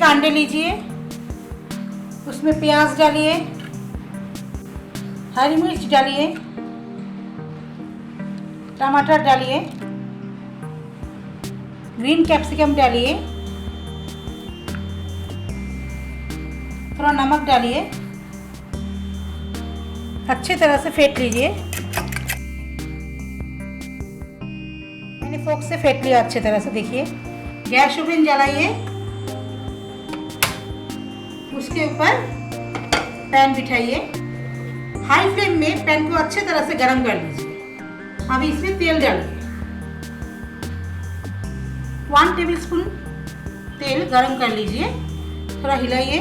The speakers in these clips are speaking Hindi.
अंडे लीजिए, उसमें प्याज डालिए, हरी मिर्च डालिए, टमाटर डालिए, ग्रीन कैप्सिकम डालिए, थोड़ा नमक डालिए, अच्छी तरह से फेंट लीजिए। मैंने फोक से फेंट लिया अच्छी तरह से। देखिए, गैस ओवन जलाइए, उसके ऊपर पैन बिठाइए, हाई फ्लेम में पैन को अच्छी तरह से गरम कर लीजिए। अभी इसमें तेल डालिए, 1 टेबलस्पून तेल गरम कर लीजिए, थोड़ा हिलाइए।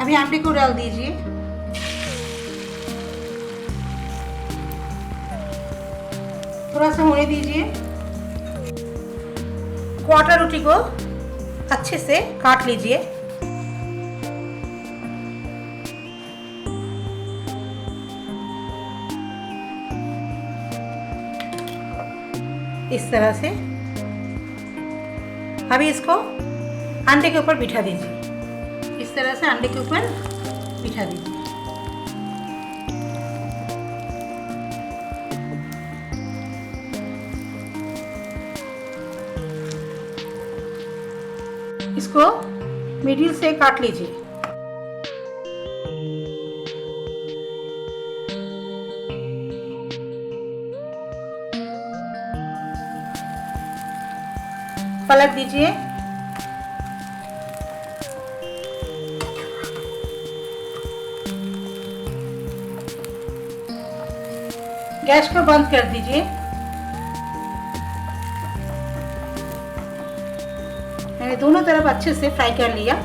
अभी अंडे को डाल दीजिए, थोड़ा सा होने दीजिए। क्वार्टर रोटी को अच्छे से काट लीजिए। इस तरह से अभी इसको अंडे के ऊपर बिठा दीजिए। इस तरह से अंडे के ऊपर बिठा दीजिए। इसको मिडिल से काट लीजिए। पलट दीजिए। गैस को बंद कर दीजिए। मैंने दोनों तरफ अच्छे से फ्राई कर लिया।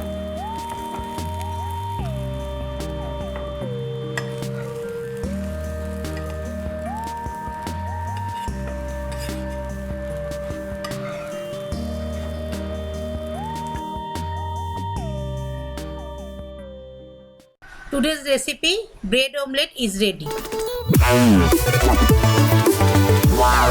Today's recipe, bread omelette, is ready. Wow.